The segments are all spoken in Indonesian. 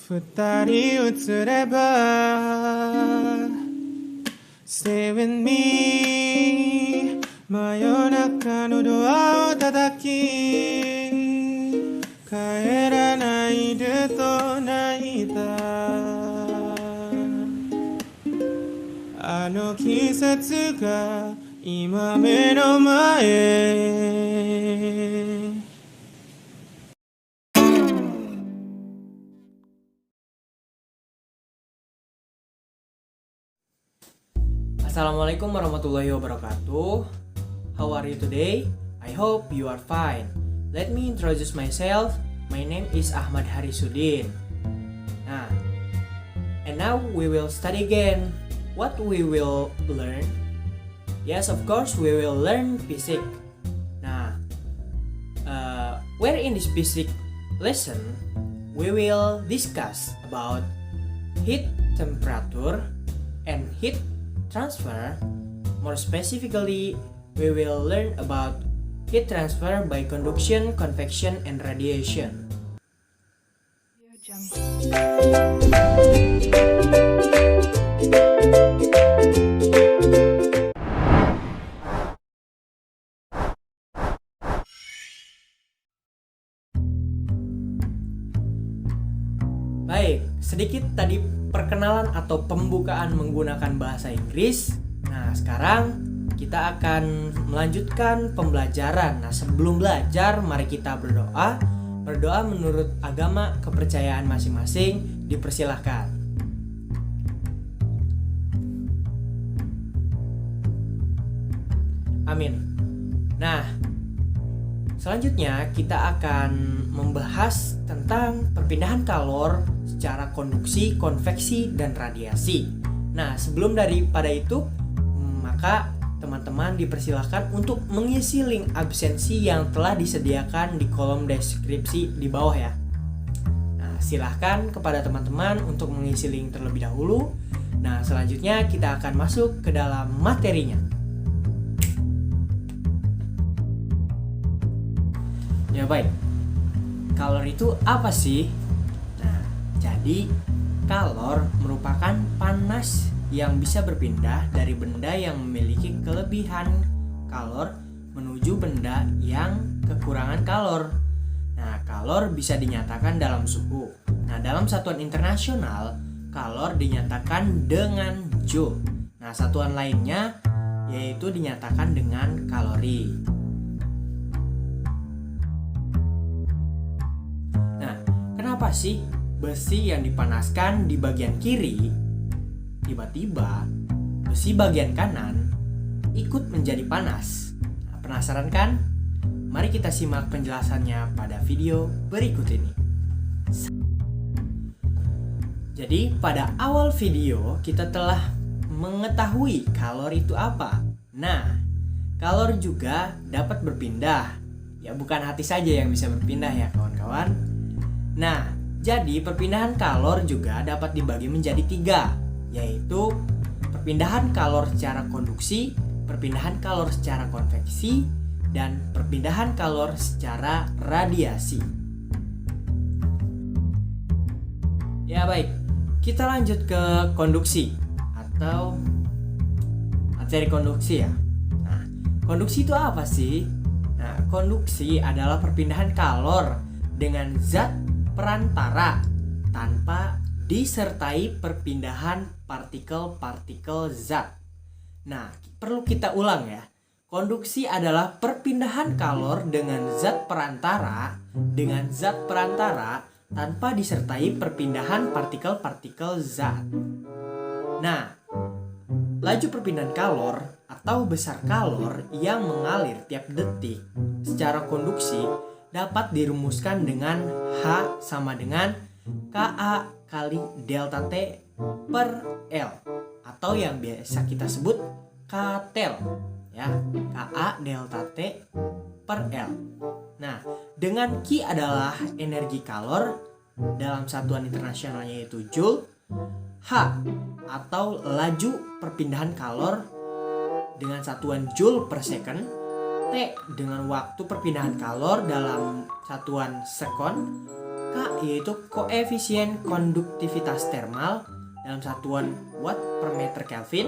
二人映れば Stay with me 真夜中のドアを叩き帰らないでと泣いたあの季節が今目の前Assalamualaikum warahmatullahi wabarakatuh. How are you today? I hope you are fine. Let me introduce myself. My name is Ahmad Harisudin. And now we will study again. What we will learn? Yes, of course we will learn physics. Where in this basic lesson we will discuss about heat temperature and heat transfer. More specifically, we will learn about heat transfer by conduction, convection, and radiation. Baik, sedikit tadi perkenalan atau pembukaan menggunakan bahasa Inggris. Nah, sekarang kita akan melanjutkan pembelajaran. Nah, sebelum belajar, mari kita berdoa. Berdoa menurut agama kepercayaan masing-masing, dipersilahkan. Amin. Nah, selanjutnya kita akan membahas tentang perpindahan kalor secara konduksi, konveksi, dan radiasi. Nah, sebelum daripada itu, maka teman-teman dipersilahkan untuk mengisi link absensi yang telah disediakan di kolom deskripsi di bawah ya. Nah, silahkan kepada teman-teman untuk mengisi link terlebih dahulu. Nah, selanjutnya kita akan masuk ke dalam materinya. Ya baik, kalor itu apa sih? Nah, jadi kalor merupakan panas yang bisa berpindah dari benda yang memiliki kelebihan kalor menuju benda yang kekurangan kalor. Nah, kalor bisa dinyatakan dalam suhu. Nah, dalam satuan internasional, kalor dinyatakan dengan joule. Nah, satuan lainnya yaitu dinyatakan dengan kalori. Kenapa sih besi yang dipanaskan di bagian kiri, tiba-tiba besi bagian kanan ikut menjadi panas? Nah, penasaran kan? Mari kita simak penjelasannya pada video berikut ini. Jadi pada awal video kita telah mengetahui kalor itu apa. Nah, kalor juga dapat berpindah. Ya, bukan hati saja yang bisa berpindah ya kawan-kawan. Nah, jadi perpindahan kalor juga dapat dibagi menjadi 3, yaitu perpindahan kalor secara konduksi, perpindahan kalor secara konveksi, dan perpindahan kalor secara radiasi. Ya baik, kita lanjut ke konduksi atau materi konduksi ya. Nah, konduksi itu apa sih? Nah, konduksi adalah perpindahan kalor dengan zat perantara tanpa disertai perpindahan partikel-partikel zat. Nah, perlu kita ulang ya. Konduksi adalah perpindahan kalor dengan zat perantara tanpa disertai perpindahan partikel-partikel zat. Nah, laju perpindahan kalor atau besar kalor yang mengalir tiap detik secara konduksi dapat dirumuskan dengan H sama dengan Ka kali delta T per L atau yang biasa kita sebut Ktel ya, Ka delta T per L. Nah, dengan Q adalah energi kalor dalam satuan internasionalnya yaitu Joule, H atau laju perpindahan kalor dengan satuan Joule per second, T dengan waktu perpindahan kalor dalam satuan sekon, K yaitu koefisien konduktivitas termal dalam satuan watt per meter Kelvin,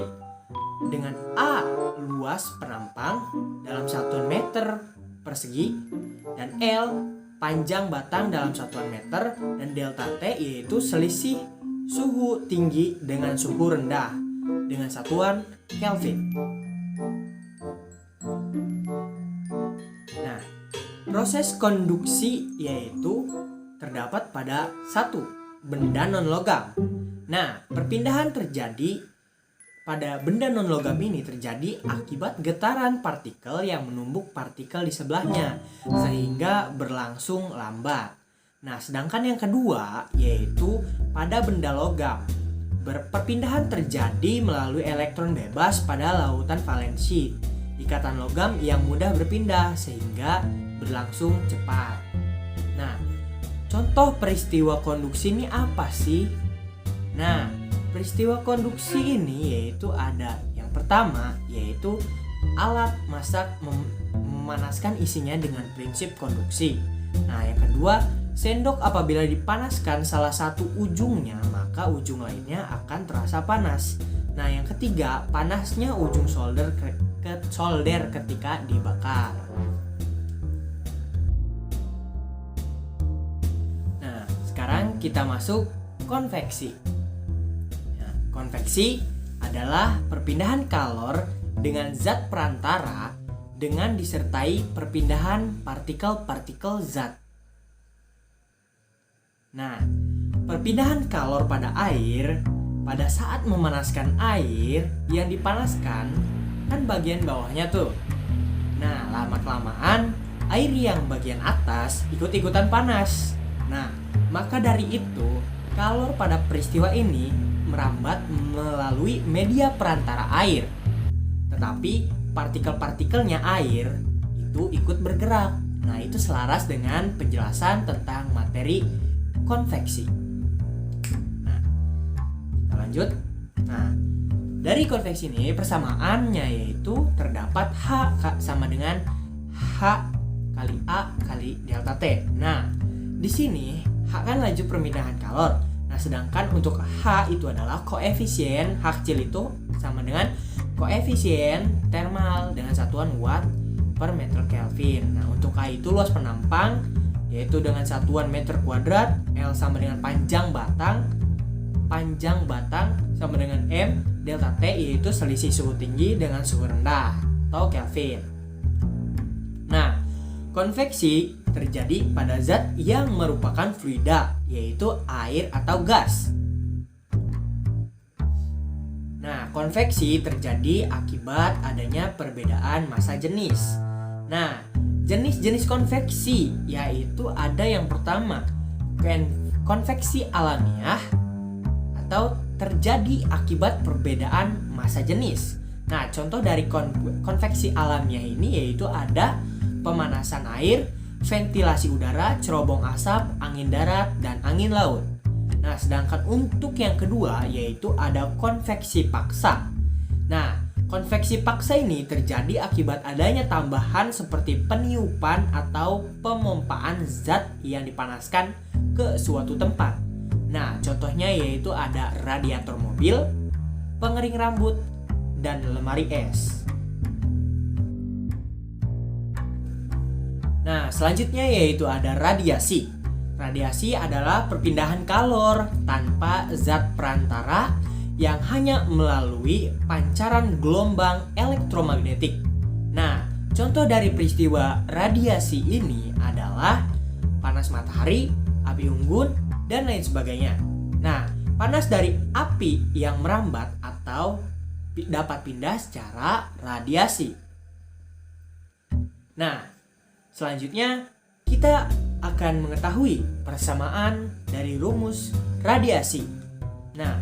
dengan A luas penampang dalam satuan meter persegi, dan L panjang batang dalam satuan meter, dan delta T yaitu selisih suhu tinggi dengan suhu rendah dengan satuan Kelvin. Nah, proses konduksi yaitu terdapat pada satu benda non-logam. Nah, perpindahan terjadi pada benda non-logam ini terjadi akibat getaran partikel yang menumbuk partikel di sebelahnya sehingga berlangsung lambat. Nah, sedangkan yang kedua yaitu pada benda logam. Perpindahan terjadi melalui elektron bebas pada lautan valensi, ikatan logam yang mudah berpindah sehingga berlangsung cepat. Nah, contoh peristiwa konduksi ini apa sih? Nah, peristiwa konduksi ini yaitu ada yang pertama yaitu alat masak memanaskan isinya dengan prinsip konduksi. Nah, yang kedua, sendok apabila dipanaskan salah satu ujungnya maka ujung lainnya akan terasa panas. Nah, yang ketiga, panasnya ujung solder ketika dibakar. Nah, sekarang kita masuk konveksi. Nah, konveksi adalah perpindahan kalor dengan zat perantara dengan disertai perpindahan partikel-partikel zat. Nah, perpindahan kalor pada air pada saat memanaskan air yang dipanaskan kan bagian bawahnya tuh. Nah, lama-kelamaan air yang bagian atas ikut-ikutan panas. Nah, maka dari itu kalor pada peristiwa ini merambat melalui media perantara air. Tetapi partikel-partikelnya air itu ikut bergerak. Nah, itu selaras dengan penjelasan tentang materi konveksi. Nah, kita lanjut. Nah, dari konveksi ini persamaannya yaitu terdapat H sama dengan H kali A kali delta T. Nah, di sini H kan laju perpindahan kalor. Nah, sedangkan untuk H itu adalah koefisien H kecil itu sama dengan koefisien termal dengan satuan watt per meter Kelvin. Nah, untuk K itu luas penampang yaitu dengan satuan meter kuadrat, L sama dengan panjang batang sama dengan M, delta T yaitu selisih suhu tinggi dengan suhu rendah atau Kelvin. Nah, konveksi terjadi pada zat yang merupakan fluida yaitu air atau gas. Nah, konveksi terjadi akibat adanya perbedaan massa jenis. Nah, jenis-jenis konveksi yaitu ada yang pertama konveksi alamiah atau terjadi akibat perbedaan massa jenis. Nah, contoh dari konveksi alamiah ini yaitu ada pemanasan air, ventilasi udara, cerobong asap, angin darat, dan angin laut. Nah, sedangkan untuk yang kedua yaitu ada konveksi paksa. Nah, konveksi paksa ini terjadi akibat adanya tambahan seperti peniupan atau pemompaan zat yang dipanaskan ke suatu tempat. Nah, contohnya yaitu ada radiator mobil, pengering rambut, dan lemari es. Nah, selanjutnya yaitu ada radiasi. Radiasi adalah perpindahan kalor tanpa zat perantara yang hanya melalui pancaran gelombang elektromagnetik. Nah, contoh dari peristiwa radiasi ini adalah panas matahari, api unggun, dan lain sebagainya. Nah, panas dari api yang merambat atau dapat pindah secara radiasi. Nah, selanjutnya kita akan mengetahui persamaan dari rumus radiasi. Nah,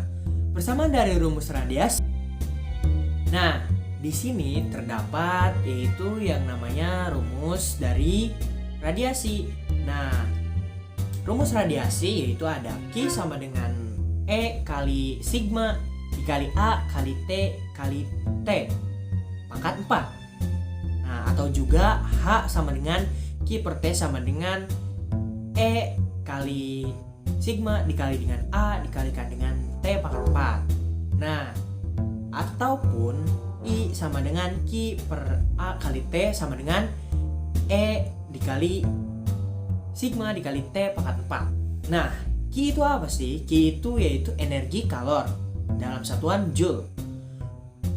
persamaan dari rumus radiasi. Nah, di sini terdapat yaitu yang namanya rumus dari radiasi. Nah, rumus radiasi yaitu ada Q sama dengan E kali sigma dikali A kali T kali T pangkat 4. Nah, atau juga H sama dengan Q per T sama dengan E kali sigma dikali dengan A dikalikan dengan T pangkat 4. Nah, ataupun I sama dengan Q per A kali T sama dengan E dikali sigma dikali T pangkat 4. Nah, Q itu apa sih? Q itu yaitu energi kalor dalam satuan Joule.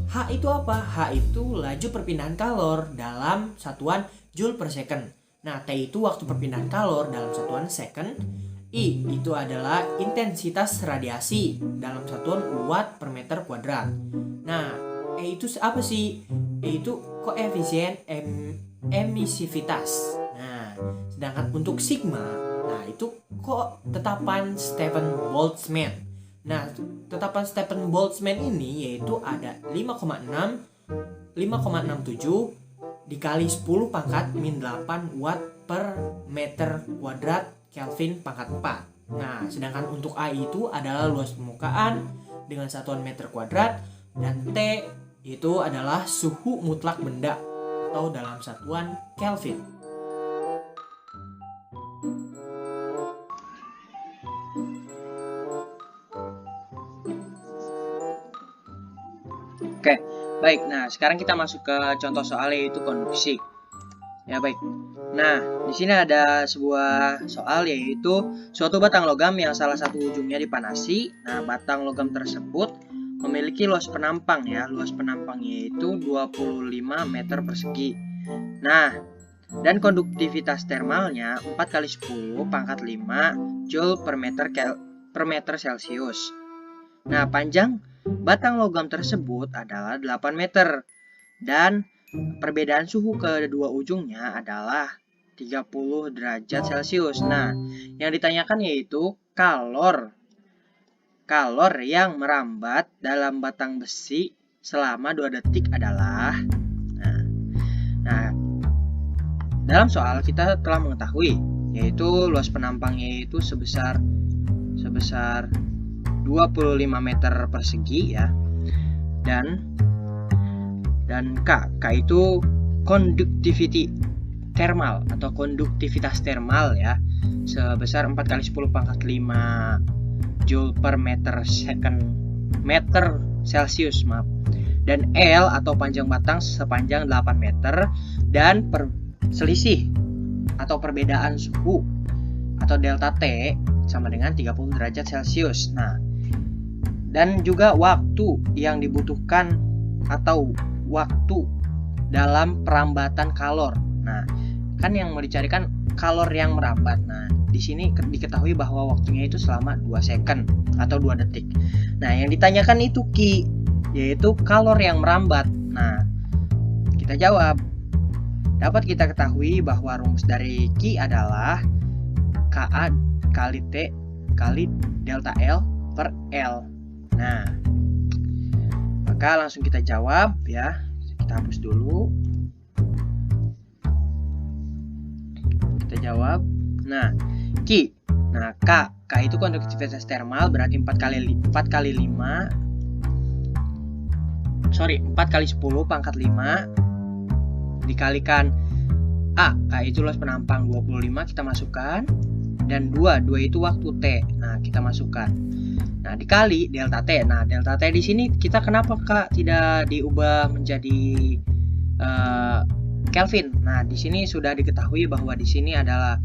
H itu apa? H itu laju perpindahan kalor dalam satuan Joule per second. Nah, T itu waktu perpindahan kalor dalam satuan second. I itu adalah intensitas radiasi dalam satuan watt per meter kuadrat. Nah, E itu apa sih? E itu koefisien emisivitas. Nah, sedangkan untuk sigma, nah itu kok tetapan Stephen Boltzmann. Nah, tetapan Stephen Boltzmann ini yaitu ada 5,67 dikali 10 pangkat min 8 watt per meter kuadrat Kelvin pangkat 4. Nah, sedangkan untuk A itu adalah luas permukaan dengan satuan meter kuadrat dan T itu adalah suhu mutlak benda atau dalam satuan Kelvin. Oke, baik. Nah, sekarang kita masuk ke contoh soal yaitu konduksi. Ya, baik. Nah, di sini ada sebuah soal yaitu suatu batang logam yang salah satu ujungnya dipanasi. Nah, batang logam tersebut memiliki luas penampang ya. Luas penampang yaitu 25 meter persegi. Nah, dan konduktivitas termalnya 4 kali 10 pangkat 5 Joule per meter Celcius. Nah, panjang batang logam tersebut adalah 8 meter dan perbedaan suhu kedua ujungnya adalah 30 derajat Celcius. Nah, yang ditanyakan yaitu kalor yang merambat dalam batang besi selama 2 detik adalah Nah, dalam soal kita telah mengetahui yaitu luas penampang yaitu sebesar 25 meter persegi ya. Dan K itu conductivity thermal atau konduktivitas termal ya, sebesar 4 kali 10 pangkat 5 Joule per meter Celcius, maaf. Dan L atau panjang batang sepanjang 8 meter dan selisih atau perbedaan suhu atau delta T sama dengan 30 derajat Celcius. Nah, dan juga waktu yang dibutuhkan atau waktu dalam perambatan kalor. Nah, kan yang mau dicarikan kalor yang merambat. Nah, di sini diketahui bahwa waktunya itu selama 2 second atau 2 detik. Nah, yang ditanyakan itu Q, yaitu kalor yang merambat. Nah, kita jawab. Dapat kita ketahui bahwa rumus dari Q adalah Ka kali T kali delta L per L. Nah, maka langsung kita jawab ya. Kita hapus dulu. Kita jawab. Nah, Q. Nah, K itu konduktivitas termal berarti 4 kali 10 pangkat 5 dikalikan A itu luas penampang 25 kita masukkan, dan 2 itu waktu T. Nah, kita masukkan. Nah, dikali delta T. Nah, delta T di sini kita kenapa Kak tidak diubah menjadi Kelvin? Nah, di sini sudah diketahui bahwa di sini adalah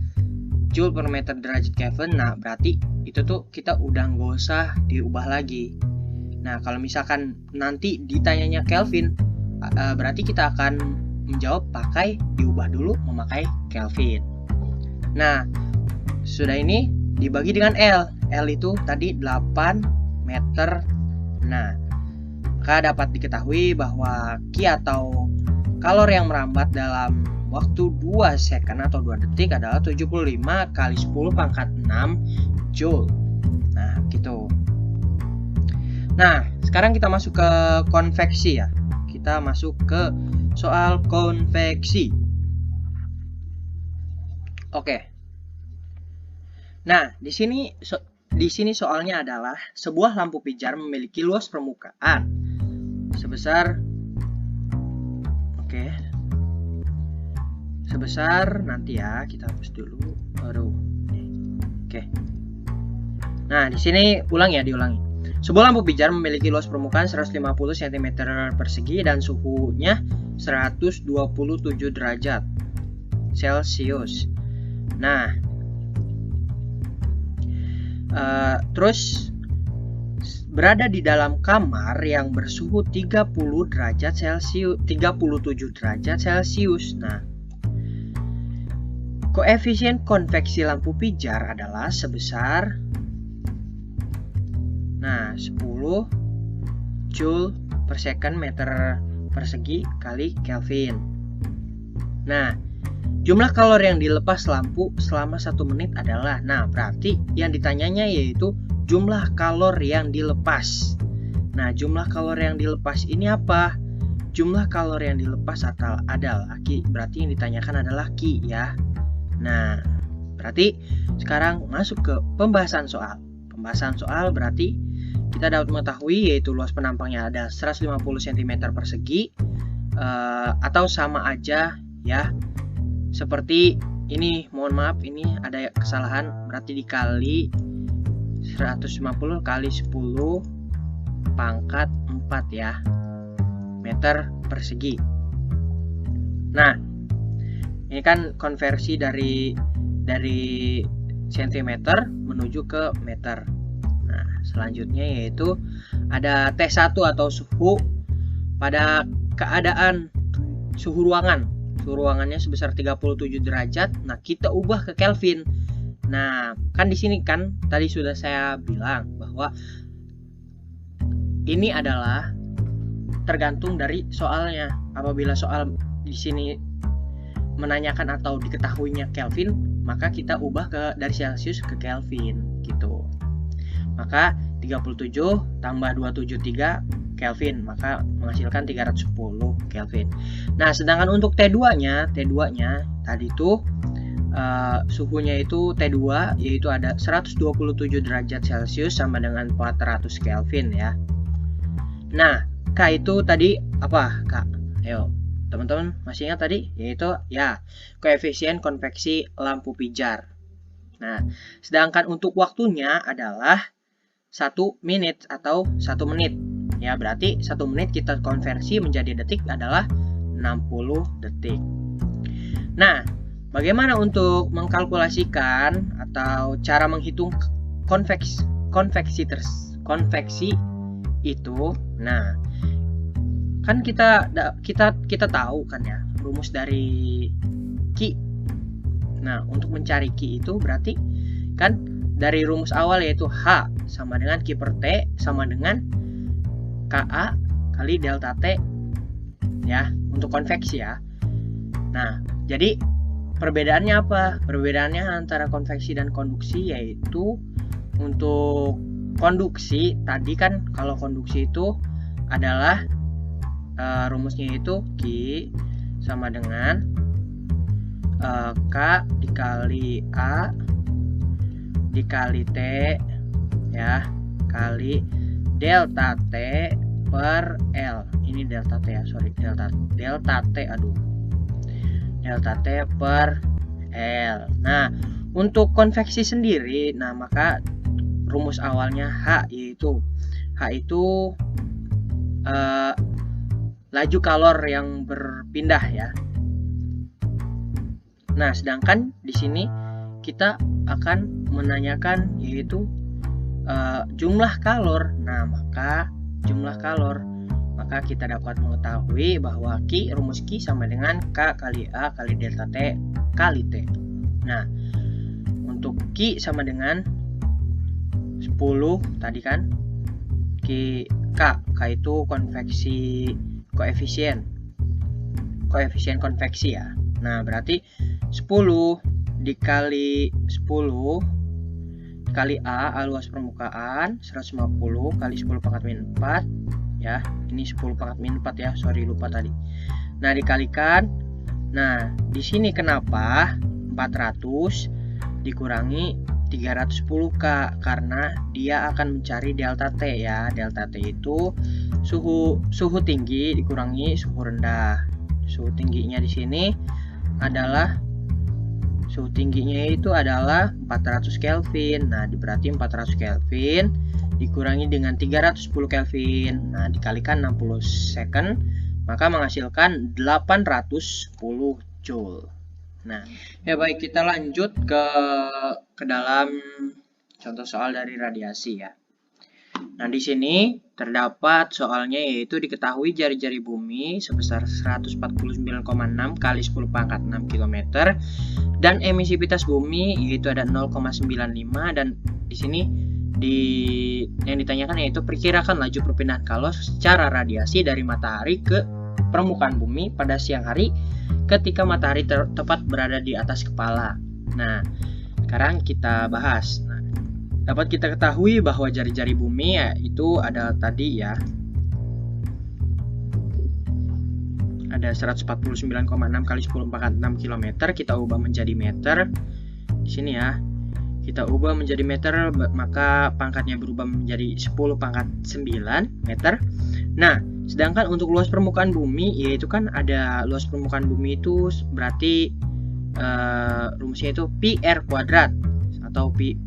Joule per meter derajat Kelvin. Nah, berarti itu tuh kita udah nggak usah diubah lagi. Nah, kalau misalkan nanti ditanyanya Kelvin, berarti kita akan menjawab pakai diubah dulu memakai Kelvin. Nah, sudah ini dibagi dengan L. L itu tadi 8 meter. Nah, maka dapat diketahui bahwa Q atau kalor yang merambat dalam waktu 2 second atau 2 detik adalah 75 kali 10 pangkat 6 Joule. Nah, gitu. Nah, sekarang kita masuk ke konveksi ya. Kita masuk ke soal konveksi. Oke. Nah, di sini soalnya adalah sebuah lampu pijar memiliki luas permukaan sebesar sebesar nanti ya, kita hapus dulu. Oke. Nah, di sini diulangi. Sebuah lampu pijar memiliki luas permukaan 150 cm persegi dan suhunya 127 derajat Celcius. Nah, terus berada di dalam kamar yang bersuhu 37 derajat Celcius. Nah, koefisien konveksi lampu pijar adalah sebesar 10 Joule per second meter persegi kali Kelvin. Nah, jumlah kalori yang dilepas lampu selama 1 menit adalah, berarti yang ditanyanya yaitu jumlah kalori yang dilepas. Nah, jumlah kalori yang dilepas ini apa? Jumlah kalori yang dilepas adalah Ki, berarti yang ditanyakan adalah Ki ya. Nah, berarti sekarang masuk ke pembahasan soal. Pembahasan soal berarti kita dapat mengetahui yaitu luas penampangnya ada 150 cm persegi atau sama aja ya. Seperti ini, mohon maaf ini ada kesalahan, berarti dikali 150 kali 10 pangkat 4 ya meter persegi. Nah, ini kan konversi dari sentimeter menuju ke meter. Nah, selanjutnya yaitu ada T1 atau suhu pada keadaan suhu ruangan. Suhu ruangannya sebesar 37 derajat. Nah, kita ubah ke Kelvin. Nah, kan di sini kan tadi sudah saya bilang bahwa ini adalah tergantung dari soalnya. Apabila soal di sini menanyakan atau diketahuinya Kelvin, maka kita ubah dari Celcius ke Kelvin gitu. Maka 37 tambah 273 Kelvin, maka menghasilkan 310 Kelvin. Nah, sedangkan untuk T2-nya tadi tuh suhunya itu T2 yaitu ada 127 derajat Celcius sama dengan 400 Kelvin ya. Nah, K itu tadi apa, Kak? Ayo, teman-teman masih ingat tadi? Yaitu ya, koefisien konveksi lampu pijar. Nah, sedangkan untuk waktunya adalah 1 menit atau 1 menit. Ya, berarti 1 menit kita konversi menjadi detik adalah 60 detik. Nah, bagaimana untuk mengkalkulasikan atau cara menghitung konveksi itu? Nah, kan kita tahu kan ya rumus dari Ki. Nah, untuk mencari Ki itu berarti kan dari rumus awal yaitu H sama dengan Q per T sama dengan KA kali delta T ya, untuk konveksi ya. Nah, jadi perbedaannya apa? Perbedaannya antara konveksi dan konduksi yaitu untuk konduksi tadi kan, kalau konduksi itu adalah rumusnya itu Q sama dengan K dikali A dikali T ya kali delta T per L. Ini delta T ya, sorry, delta T per L. Nah, untuk konveksi sendiri, nah maka rumus awalnya H yaitu H itu laju kalor yang berpindah ya. Nah, sedangkan di sini kita akan menanyakan yaitu jumlah kalor. Nah, maka jumlah kalor, maka kita dapat mengetahui bahwa rumus Q sama dengan K kali A kali delta T kali T. Nah, untuk Q sama dengan 10 tadi kan, K itu koefisien konveksi ya. Nah, berarti 10 dikali 10 kali A luas permukaan 150 kali 10 pangkat min 4 ya. Ini 10 pangkat min 4 ya, sorry lupa tadi. Nah, dikalikan. Nah, di sini kenapa 400 dikurangi 310K? Karena dia akan mencari delta T ya. Delta T itu suhu tinggi dikurangi suhu rendah. Suhu tingginya di sini adalah suhu tingginya itu adalah 400 Kelvin. Nah, berarti 400 Kelvin dikurangi dengan 310 Kelvin. Nah, dikalikan 60 second, maka menghasilkan 810 Joule. Nah, ya baik, kita lanjut ke dalam contoh soal dari radiasi ya. Nah, di sini terdapat soalnya yaitu diketahui jari-jari bumi sebesar 149,6 kali 10 pangkat 6 km dan emisivitas bumi yaitu ada 0,95, dan di sini yang ditanyakan yaitu perkirakan laju perpindahan kalor secara radiasi dari matahari ke permukaan bumi pada siang hari ketika matahari tepat berada di atas kepala. Nah, sekarang kita bahas. Nah, dapat kita ketahui bahwa jari-jari bumi ya, itu ada tadi ya. Ada 149,6 kali 10 pangkat 6 km, kita ubah menjadi meter. Di sini ya. Kita ubah menjadi meter, maka pangkatnya berubah menjadi 10 pangkat 9 meter. Nah, sedangkan untuk luas permukaan bumi, yaitu kan ada luas permukaan bumi itu berarti rumusnya itu pi r kuadrat atau pi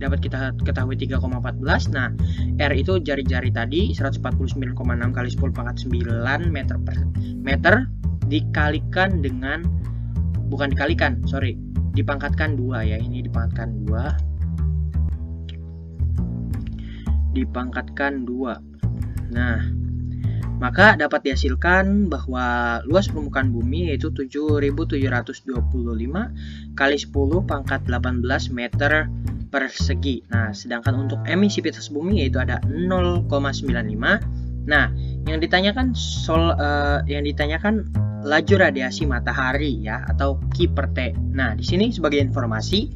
dapat kita ketahui 3,14. Nah, r itu jari-jari tadi 149,6 kali 10 pangkat 9 meter dikalikan dengan dipangkatkan 2 ya. Ini dipangkatkan 2. Nah, maka dapat dihasilkan bahwa luas permukaan bumi yaitu 7.725 kali 10 pangkat 18 meter persegi. Nah, sedangkan untuk emisivitas bumi yaitu ada 0,95. Nah, yang ditanyakan laju radiasi matahari ya, atau Q per T. Nah, di sini sebagai informasi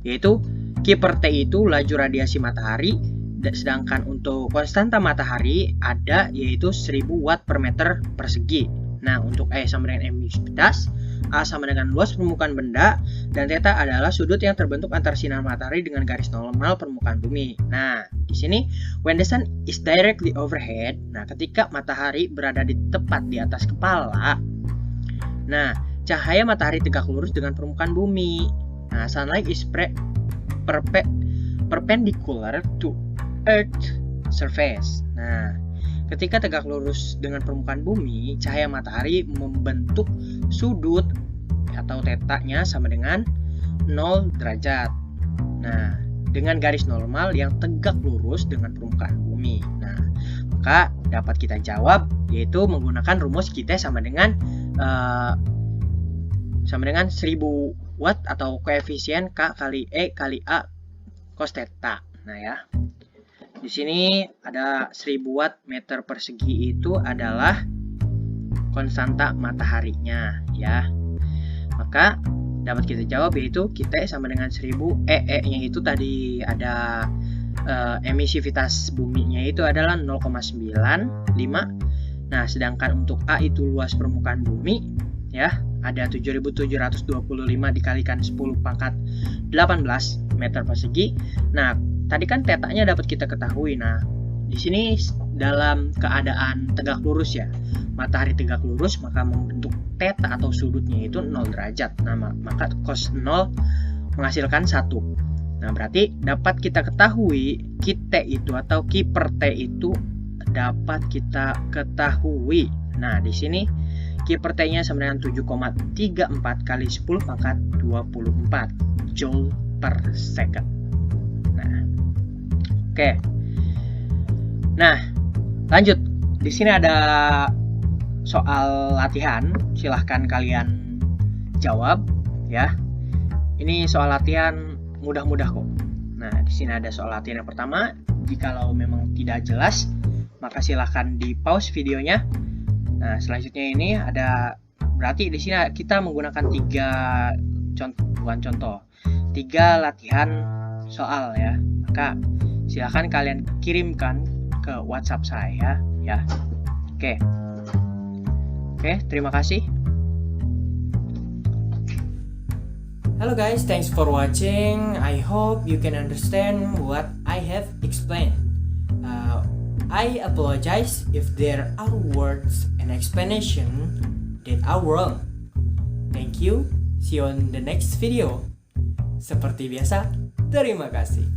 yaitu Q per T itu laju radiasi matahari, sedangkan untuk konstanta matahari ada yaitu 1000 watt per meter persegi. Nah, untuk E sama dengan emisivitas, A sama dengan luas permukaan benda, dan theta adalah sudut yang terbentuk antara sinar matahari dengan garis normal permukaan bumi. Nah, di sini when the sun is directly overhead, nah ketika matahari berada tepat di atas kepala, nah cahaya matahari tegak lurus dengan permukaan bumi. Nah, sunlight is perpendicular to Earth surface. Nah, ketika tegak lurus dengan permukaan bumi, cahaya matahari membentuk sudut atau tetanya sama dengan 0 derajat. Nah, dengan garis normal yang tegak lurus dengan permukaan bumi. Nah, maka dapat kita jawab yaitu menggunakan rumus kita sama dengan 1000 watt atau koefisien K kali E kali A cos theta. Nah ya. Di sini ada 1000 watt meter persegi itu adalah konstanta mataharinya ya. Maka dapat kita jawab yaitu kita sama dengan 1000 nya itu tadi ada emisivitas buminya itu adalah 0,95. Nah, sedangkan untuk A itu luas permukaan bumi ya, ada 7.725 dikalikan 10 pangkat 18 meter persegi. Nah, tadi kan tetanya dapat kita ketahui. Nah, di sini dalam keadaan tegak lurus ya, matahari tegak lurus, maka membentuk theta atau sudutnya itu 0 derajat. Nah, maka cos 0 menghasilkan 1. Nah, berarti dapat kita ketahui Q itu atau Q per T itu dapat kita ketahui. Nah, di sini Q per T-nya sama dengan 7,34 kali 10 pangkat 24 Joule per second. Nah, oke. Nah, lanjut. Di sini ada soal latihan. Silahkan kalian jawab ya. Ini soal latihan mudah-mudah kok. Nah, di sini ada soal latihan yang pertama. Jikalau memang tidak jelas, maka silahkan di pause videonya. Nah, selanjutnya ini ada, berarti di sini kita menggunakan 3 latihan soal ya. Maka silahkan kalian kirimkan ke WhatsApp saya ya. Oke, terima kasih. Hello guys, thanks for watching. I hope you can understand what I have explained. I apologize if there are words and explanation that are wrong. Thank you. See you on the next video. Seperti biasa, terima kasih.